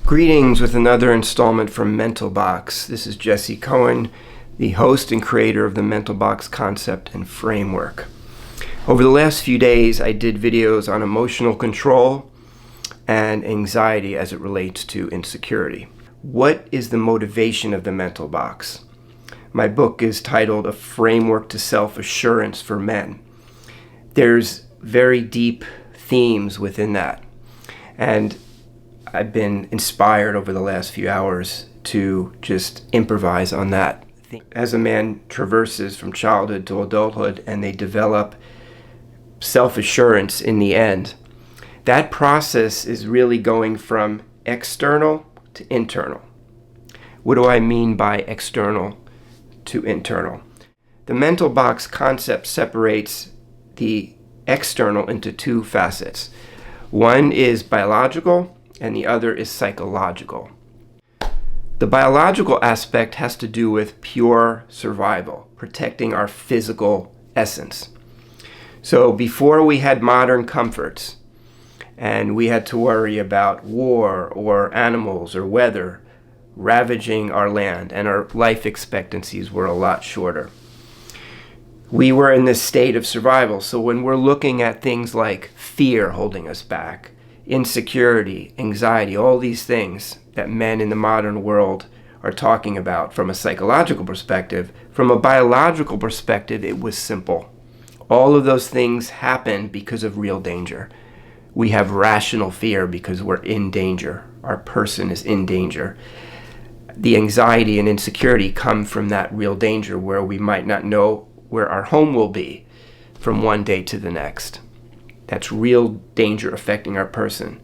Greetings with another installment from Mental Box. This is Jesse Cohen, the host and creator of the Mental Box concept and framework. Over the last few days, I did videos on emotional control and anxiety as it relates to insecurity. What is the motivation of the Mental Box? My book is titled A Framework to Self-Assurance for Men. There's very deep themes within that. And I've been inspired over the last few hours to just improvise on that. As a man traverses from childhood to adulthood and they develop self-assurance in the end, that process is really going from external to internal. What do I mean by external to internal? The Mental Box concept separates the external into two facets. One is biological, and the other is psychological. The biological aspect has to do with pure survival, protecting our physical essence. So before we had modern comforts, and we had to worry about war or animals or weather ravaging our land, and our life expectancies were a lot shorter, we were in this state of survival. So when we're looking at things like fear holding us back, insecurity, anxiety, all these things that men in the modern world are talking about from a psychological perspective, from a biological perspective, it was simple. All of those things happen because of real danger. We have rational fear because we're in danger. Our person is in danger. The anxiety and insecurity come from that real danger where we might not know where our home will be from one day to the next. That's real danger affecting our person.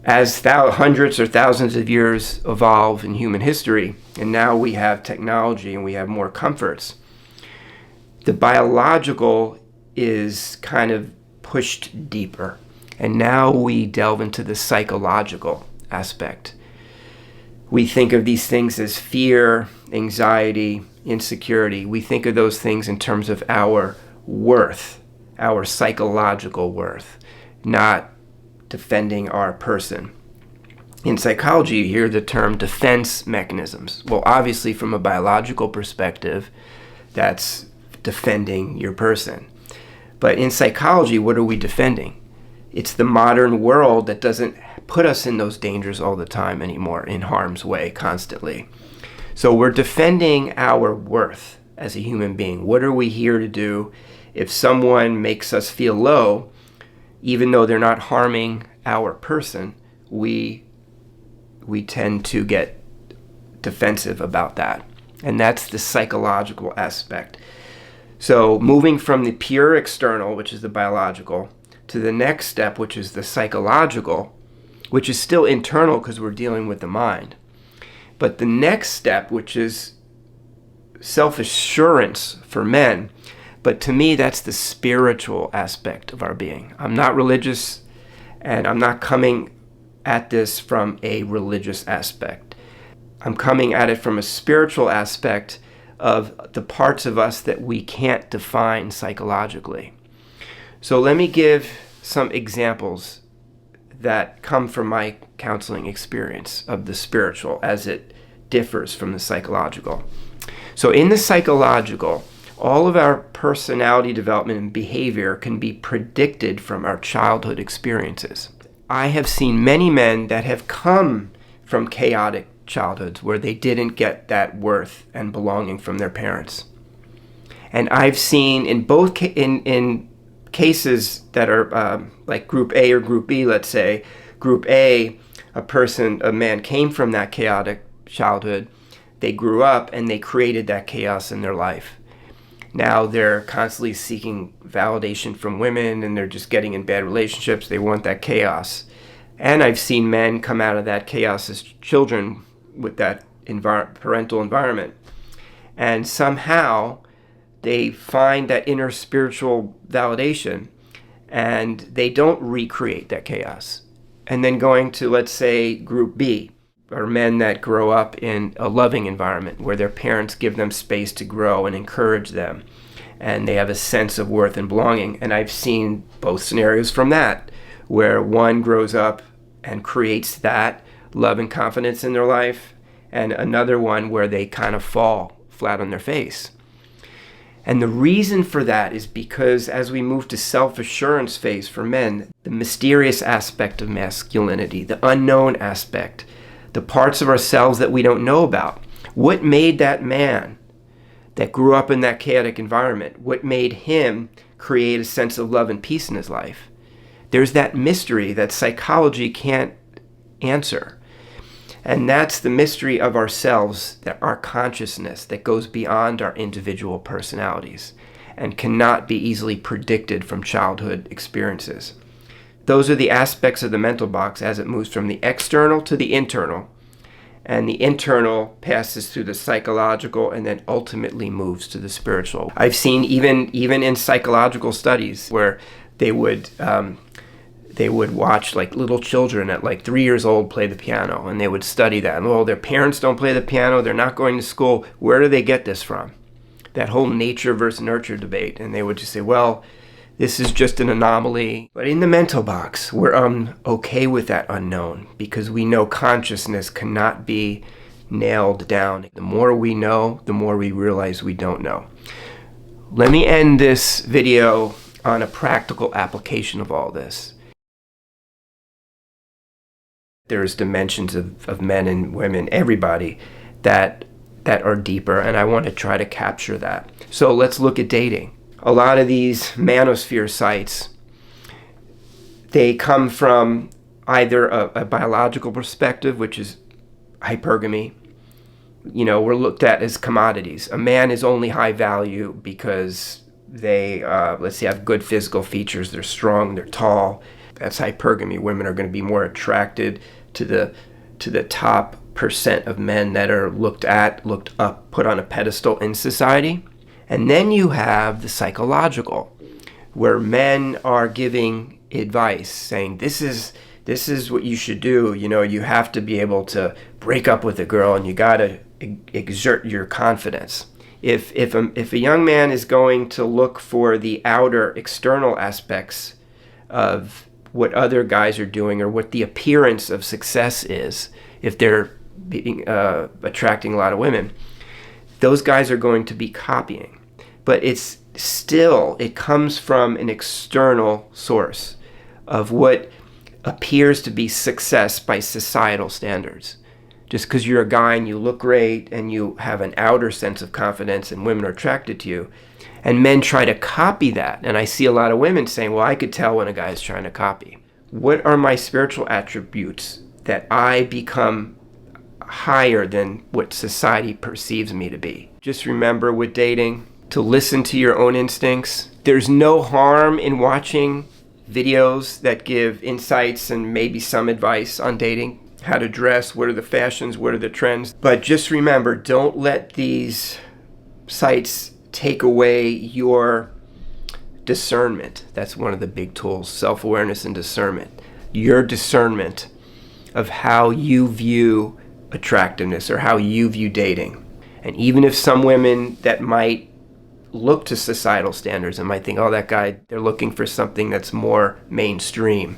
As hundreds or thousands of years evolve in human history, and now we have technology and we have more comforts, the biological is kind of pushed deeper. And now we delve into the psychological aspect. We think of these things as fear, anxiety, insecurity. We think of those things in terms of our worth, our psychological worth, not defending our person. In psychology, you hear the term defense mechanisms. Well, obviously, from a biological perspective, that's defending your person. But in psychology, what are we defending? It's the modern world that doesn't put us in those dangers all the time anymore, in harm's way constantly. So we're defending our worth as a human being. What are we here to do? If someone makes us feel low, even though they're not harming our person, we tend to get defensive about that. And that's the psychological aspect. So moving from the pure external, which is the biological, to the next step, which is the psychological, which is still internal because we're dealing with the mind. But the next step, which is self-assurance for men, but to me, that's the spiritual aspect of our being. I'm not religious, and I'm not coming at this from a religious aspect. I'm coming at it from a spiritual aspect of the parts of us that we can't define psychologically. So let me give some examples that come from my counseling experience of the spiritual as it differs from the psychological. So in the psychological, all of our personality development and behavior can be predicted from our childhood experiences. I have seen many men that have come from chaotic childhoods where they didn't get that worth and belonging from their parents. And I've seen in both in cases that are like group A or group B, let's say, group A, a man came from that chaotic childhood, they grew up and they created that chaos in their life. Now they're constantly seeking validation from women and they're just getting in bad relationships. They want that chaos. And I've seen men come out of that chaos as children with that parental environment. And somehow they find that inner spiritual validation and they don't recreate that chaos. And then going to, let's say, group B, are men that grow up in a loving environment where their parents give them space to grow and encourage them, and they have a sense of worth and belonging. And I've seen both scenarios from that, where one grows up and creates that love and confidence in their life, and another one where they kind of fall flat on their face. And the reason for that is because as we move to self-assurance phase for men, the mysterious aspect of masculinity, the unknown aspect, the parts of ourselves that we don't know about, what made that man that grew up in that chaotic environment, what made him create a sense of love and peace in his life? There's that mystery that psychology can't answer. And that's the mystery of ourselves, that our consciousness that goes beyond our individual personalities and cannot be easily predicted from childhood experiences. Those are the aspects of the mental box as it moves from the external to the internal. And the internal passes through the psychological and then ultimately moves to the spiritual. I've seen even in psychological studies where they would watch like little children at like 3 years old play the piano, and they would study that. And, well, their parents don't play the piano, they're not going to school. Where do they get this from? That whole nature versus nurture debate. And they would just say, well, this is just an anomaly. But in the mental box, we're okay with that unknown because we know consciousness cannot be nailed down. The more we know, the more we realize we don't know. Let me end this video on a practical application of all this. There's dimensions of men and women, everybody, that are deeper, and I want to try to capture that. So let's look at dating. A lot of these manosphere sites, they come from either a biological perspective, which is hypergamy. You know, we're looked at as commodities. A man is only high value because they, let's say, have good physical features. They're strong, they're tall. That's hypergamy. Women are going to be more attracted to the top percent of men that are looked up, put on a pedestal in society. And then you have the psychological, where men are giving advice, saying this is what you should do. You know, you have to be able to break up with a girl, and you got to exert your confidence. If a young man is going to look for the outer external aspects of what other guys are doing or what the appearance of success is, if they're attracting a lot of women, those guys are going to be copying. But it comes from an external source of what appears to be success by societal standards. Just because you're a guy and you look great and you have an outer sense of confidence and women are attracted to you, and men try to copy that. And I see a lot of women saying, well, I could tell when a guy is trying to copy. What are my spiritual attributes that I become higher than what society perceives me to be? Just remember with dating to listen to your own instincts. There's no harm in watching videos that give insights and maybe some advice on dating, how to dress, what are the fashions, what are the trends. But just remember, don't let these sites take away your discernment. That's one of the big tools, self-awareness and discernment. Your discernment of how you view attractiveness or how you view dating. And even if some women that might look to societal standards and might think, oh, that guy, they're looking for something that's more mainstream.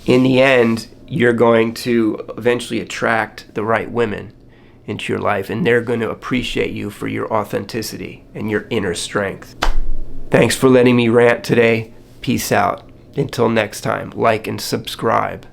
In the end, you're going to eventually attract the right women into your life, and they're going to appreciate you for your authenticity and your inner strength. Thanks for letting me rant today. Peace out. Until next time, like and subscribe.